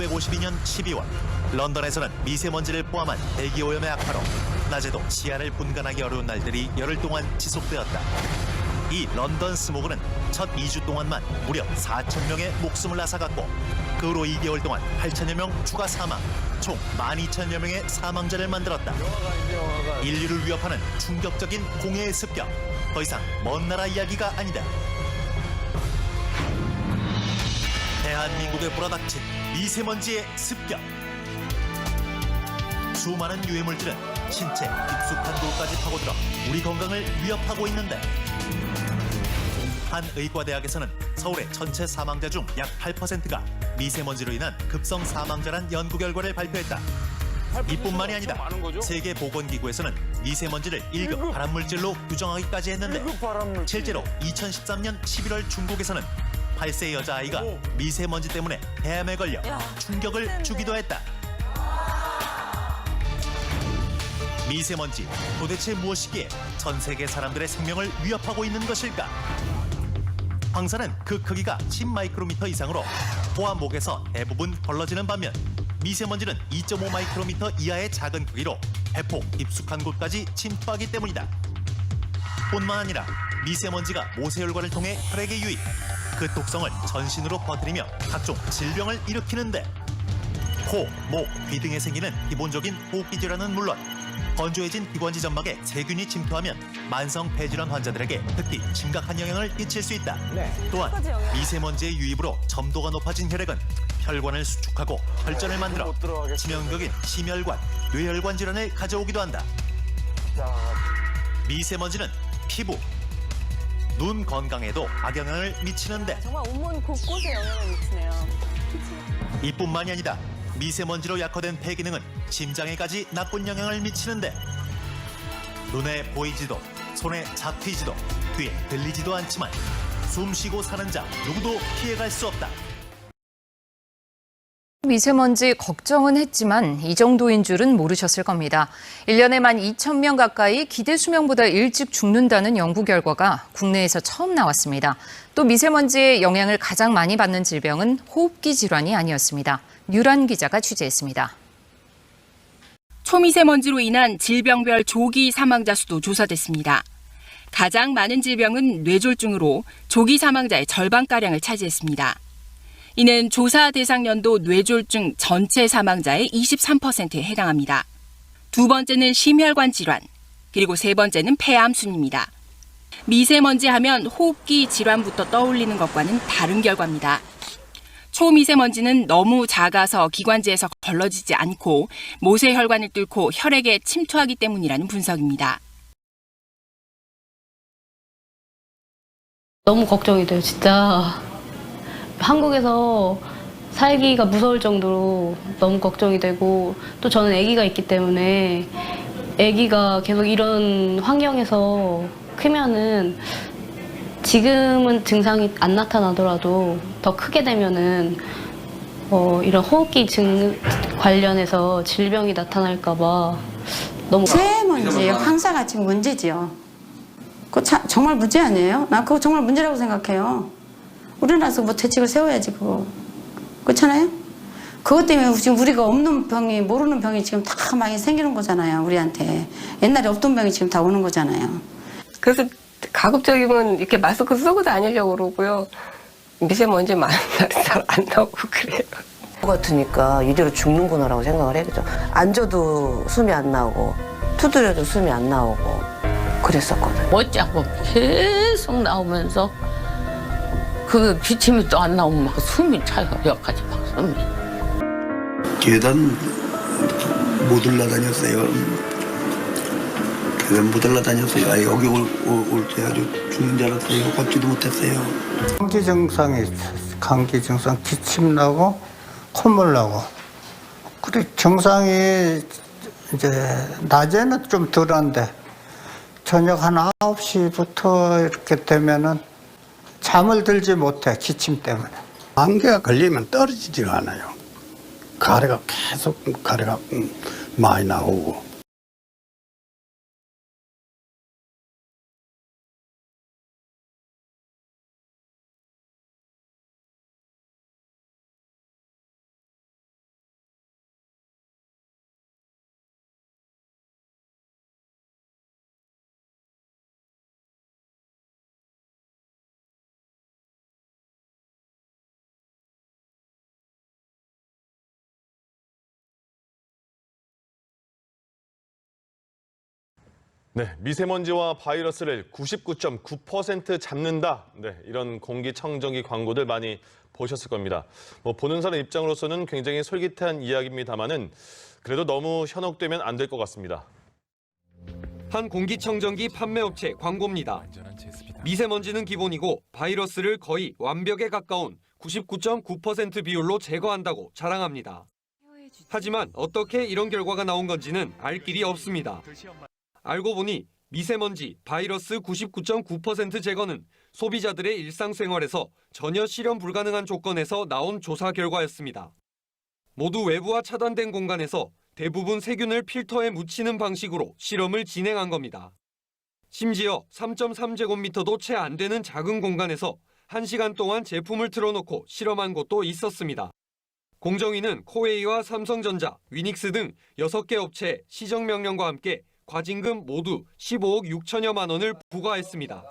1952년 12월 런던에서는 미세먼지를 포함한 대기오염의 악화로 낮에도 시야를 분간하기 어려운 날들이 열흘 동안 지속되었다. 이 런던 스모그는 첫 2주 동안만 무려 4,000명의 목숨을 앗아갔고 그 후로 2개월 동안 8,000여 명 추가 사망, 총 12,000여 명의 사망자를 만들었다. 인류를 위협하는 충격적인 공해의 습격, 더 이상 먼 나라 이야기가 아니다. 대한민국에 불어닥친 미세먼지의 습격. 수많은 유해물질은 신체 깊숙한 곳까지 파고들어 우리 건강을 위협하고 있는데 한 의과대학에서는 서울의 전체 사망자 중 약 8%가 미세먼지로 인한 급성 사망자란 연구 결과를 발표했다. 이뿐만이 아니다. 세계보건기구에서는 미세먼지를 1급 발암물질로 규정하기까지 했는데 실제로 2013년 11월 중국에서는 8세 여자아이가 미세먼지 때문에 폐암에 걸려 충격을 주기도 했다. 미세먼지 도대체 무엇이기에 전 세계 사람들의 생명을 위협하고 있는 것일까? 황사는 그 크기가 10마이크로미터 이상으로 코와 목에서 대부분 걸러지는 반면 미세먼지는 2.5마이크로미터 이하의 작은 크기로 배포 깊숙한 곳까지 침투하기 때문이다. 뿐만 아니라 미세먼지가 모세혈관을 통해 혈액에 유입, 그 독성을 전신으로 퍼뜨리며 각종 질병을 일으키는데 코, 목, 귀 등에 생기는 기본적인 호흡기 질환은 물론 건조해진 기관지 점막에 세균이 침투하면 만성 폐질환 환자들에게 특히 심각한 영향을 끼칠 수 있다. 또한 미세먼지의 유입으로 점도가 높아진 혈액은 혈관을 수축하고 혈전을 만들어 치명적인 심혈관, 뇌혈관 질환을 가져오기도 한다. 미세먼지는 피부, 눈 건강에도 악영향을 미치는데 정말 온몸 곳곳에 영향을 미치네요. 이뿐만이 아니다. 미세먼지로 약화된 폐 기능은 심장에까지 나쁜 영향을 미치는데 눈에 보이지도 손에 잡히지도 귀에 들리지도 않지만 숨쉬고 사는 자 누구도 피해갈 수 없다. 미세먼지 걱정은 했지만 이 정도인 줄은 모르셨을 겁니다. 1년에 12,000명 가까이 기대 수명보다 일찍 죽는다는 연구 결과가 국내에서 처음 나왔습니다. 또 미세먼지의 영향을 가장 많이 받는 질병은 호흡기 질환이 아니었습니다. 류란 기자가 취재했습니다. 초미세먼지로 인한 질병별 조기 사망자 수도 조사됐습니다. 가장 많은 질병은 뇌졸중으로 조기 사망자의 절반가량을 차지했습니다. 이는 조사 대상 연도 뇌졸중 전체 사망자의 23%에 해당합니다. 두 번째는 심혈관 질환, 그리고 세 번째는 폐암 순입니다. 미세먼지 하면 호흡기 질환부터 떠올리는 것과는 다른 결과입니다. 초미세먼지는 너무 작아서 기관지에서 걸러지지 않고 모세혈관을 뚫고 혈액에 침투하기 때문이라는 분석입니다. 너무 걱정이 돼요, 진짜. 한국에서 살기가 무서울 정도로 너무 걱정이 되고 또 저는 아기가 있기 때문에 아기가 계속 이런 환경에서 크면은 지금은 증상이 안 나타나더라도 더 크게 되면은 이런 호흡기 증 관련해서 질병이 나타날까 봐 너무 미세먼지 황사가 지금 문제지요. 그거 정말 문제 아니에요? 나 그거 정말 문제라고 생각해요. 우리나라에서 뭐 대책을 세워야지 그거. 그렇잖아요? 그것 때문에 지금 우리가 없는 병이 모르는 병이 지금 다 많이 생기는 거잖아요. 우리한테. 옛날에 없던 병이 지금 다 오는 거잖아요. 그래서 가급적이면 이렇게 마스크 쓰고 다니려고 그러고요. 미세먼지 많은 날은 잘 안 나오고 그래요. 같으니까 이대로 죽는구나라고 생각을 해요. 그죠? 앉아도 숨이 안 나오고 두드려도 숨이 안 나오고 그랬었거든요. 멋지고 계속 나오면서 그 기침이 또 안 나오면 막 숨이 차요. 여기까지 막 숨이. 계단 못 올라다녔어요. 계단 못 올라다녔어요. 아, 여기 올 때 아주 죽는 줄 알았어요. 걷지도 못했어요. 감기 증상이 감기 증상 기침 나고 콧물 나고 그래 증상이 이제 낮에는 좀 덜한데 저녁 한 9시부터 이렇게 되면은 잠을 들지 못해 기침 때문에. 감기가 걸리면 떨어지지가 않아요. 가래가 계속 가래가 많이 나오고. 네, 미세먼지와 바이러스를 99.9% 잡는다. 네, 이런 공기청정기 광고들 많이 보셨을 겁니다. 보는 사람 입장으로서는 굉장히 솔깃한 이야기입니다만은 그래도 너무 현혹되면 안 될 것 같습니다. 한 공기청정기 판매업체 광고입니다. 미세먼지는 기본이고 바이러스를 거의 완벽에 가까운 99.9% 비율로 제거한다고 자랑합니다. 하지만 어떻게 이런 결과가 나온 건지는 알 길이 없습니다. 알고 보니 미세먼지, 바이러스 99.9% 제거는 소비자들의 일상생활에서 전혀 실현 불가능한 조건에서 나온 조사 결과였습니다. 모두 외부와 차단된 공간에서 대부분 세균을 필터에 묻히는 방식으로 실험을 진행한 겁니다. 심지어 3.3제곱미터도 채 안 되는 작은 공간에서 1시간 동안 제품을 틀어놓고 실험한 곳도 있었습니다. 공정위는 코웨이와 삼성전자, 위닉스 등 6개 업체에 시정명령과 함께 과징금 모두 15억 6천여만 원을 부과했습니다.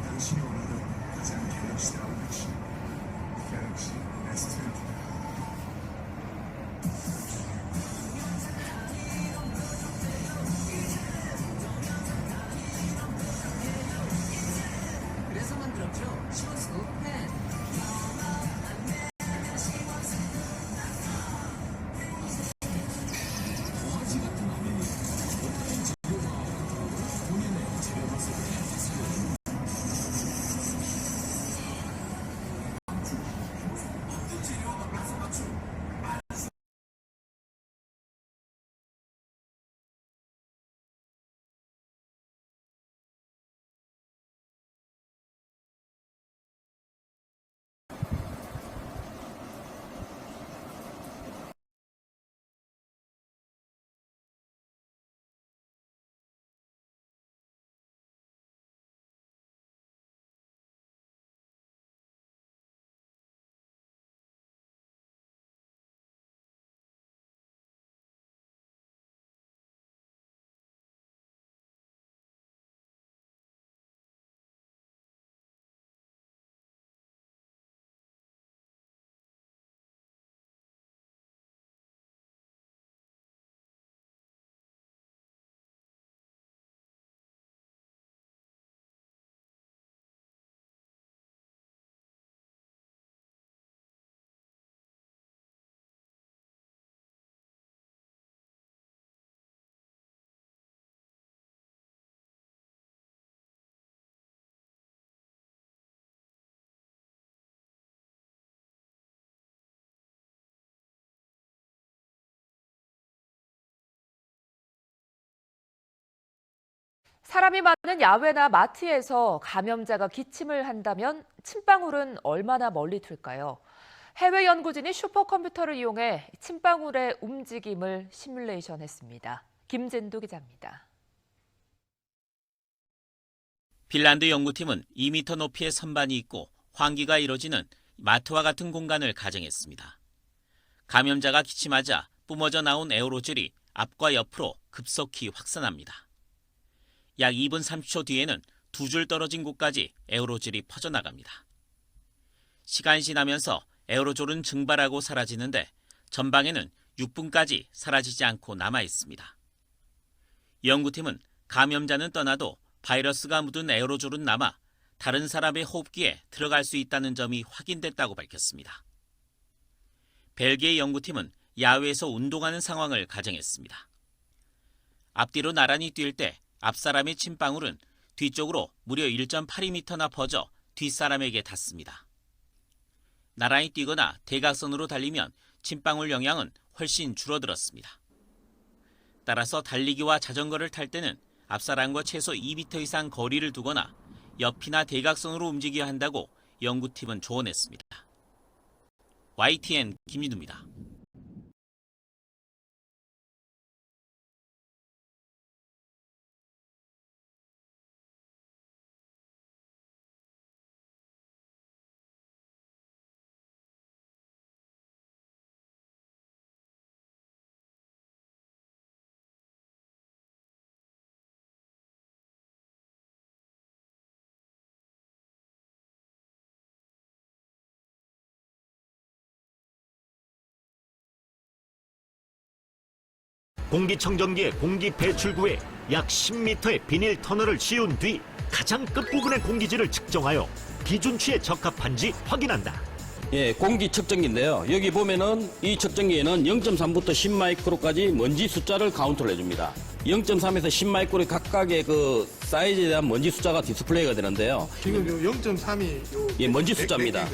당신이 원하던 가장 갤럭시다운 머신, 갤럭시 S20. 그래서 만들었죠. 시원스쿠 펜. 사람이 많은 야외나 마트에서 감염자가 기침을 한다면 침방울은 얼마나 멀리 튈까요? 해외 연구진이 슈퍼컴퓨터를 이용해 침방울의 움직임을 시뮬레이션했습니다. 김진도 기자입니다. 핀란드 연구팀은 2m 높이의 선반이 있고 환기가 이뤄지는 마트와 같은 공간을 가정했습니다. 감염자가 기침하자 뿜어져 나온 에어로졸이 앞과 옆으로 급속히 확산합니다. 약 2분 30초 뒤에는 2줄 떨어진 곳까지 에어로졸이 퍼져나갑니다. 시간이 지나면서 에어로졸은 증발하고 사라지는데 전방에는 6분까지 사라지지 않고 남아 있습니다. 연구팀은 감염자는 떠나도 바이러스가 묻은 에어로졸은 남아 다른 사람의 호흡기에 들어갈 수 있다는 점이 확인됐다고 밝혔습니다. 벨기에 연구팀은 야외에서 운동하는 상황을 가정했습니다. 앞뒤로 나란히 뛸 때 앞사람의 침방울은 뒤쪽으로 무려 1.82m나 퍼져 뒷사람에게 닿습니다. 나란히 뛰거나 대각선으로 달리면 침방울 영향은 훨씬 줄어들었습니다. 따라서 달리기와 자전거를 탈 때는 앞사람과 최소 2m 이상 거리를 두거나 옆이나 대각선으로 움직여야 한다고 연구팀은 조언했습니다. YTN 김진우입니다. 공기청정기의 공기 배출구에 약 10m의 비닐 터널을 씌운 뒤 가장 끝부분의 공기질을 측정하여 기준치에 적합한지 확인한다. 예, 공기 측정기인데요. 여기 보면은 이 측정기에는 0.3부터 10마이크로까지 먼지 숫자를 카운트를 해줍니다. 0.3에서 10마이크로 각각의 그 사이즈에 대한 먼지 숫자가 디스플레이가 되는데요. 지금 요 0.3이 예, 먼지 숫자입니다.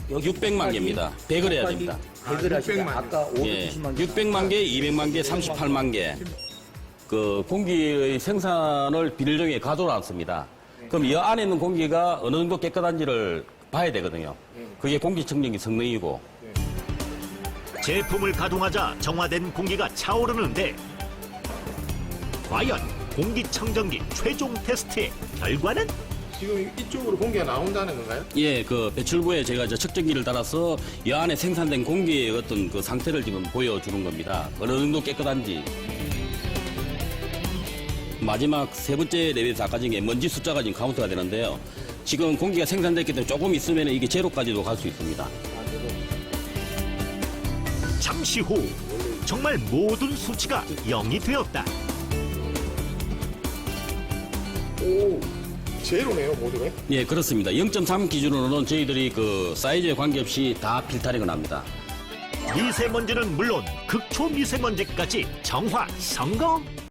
600만 개입니다. 100을 해야 됩니다. 100을 하시다. 아까 예, 600만 개, 200만 개, 38만 개. 그 공기의 생산을 비닐종이에 가둬놨습니다. 그럼 이 안에 있는 공기가 어느 정도 깨끗한지를 봐야 되거든요. 그게 공기청정기 성능이고. 제품을 가동하자 정화된 공기가 차오르는데 과연 공기청정기 최종 테스트의 결과는? 지금 이쪽으로 공기가 나온다는 건가요? 예, 그 배출구에 제가 저 측정기를 달아서 이 안에 생산된 공기의 어떤 그 상태를 지금 보여주는 겁니다. 어느 정도 깨끗한지. 마지막 세 번째 레벨에서 아까 전에 먼지 숫자가 지금 카운트가 되는데요. 지금 공기가 생산됐기 때문에 조금 있으면 이게 제로까지도 갈 수 있습니다. 잠시 후 정말 모든 수치가 0이 되었다. 오, 제로네요, 모두가? 예, 그렇습니다. 0.3 기준으로는 저희들이 그 사이즈에 관계없이 다 필터링을 합니다. 미세먼지는 물론 극초미세먼지까지 정화 성공!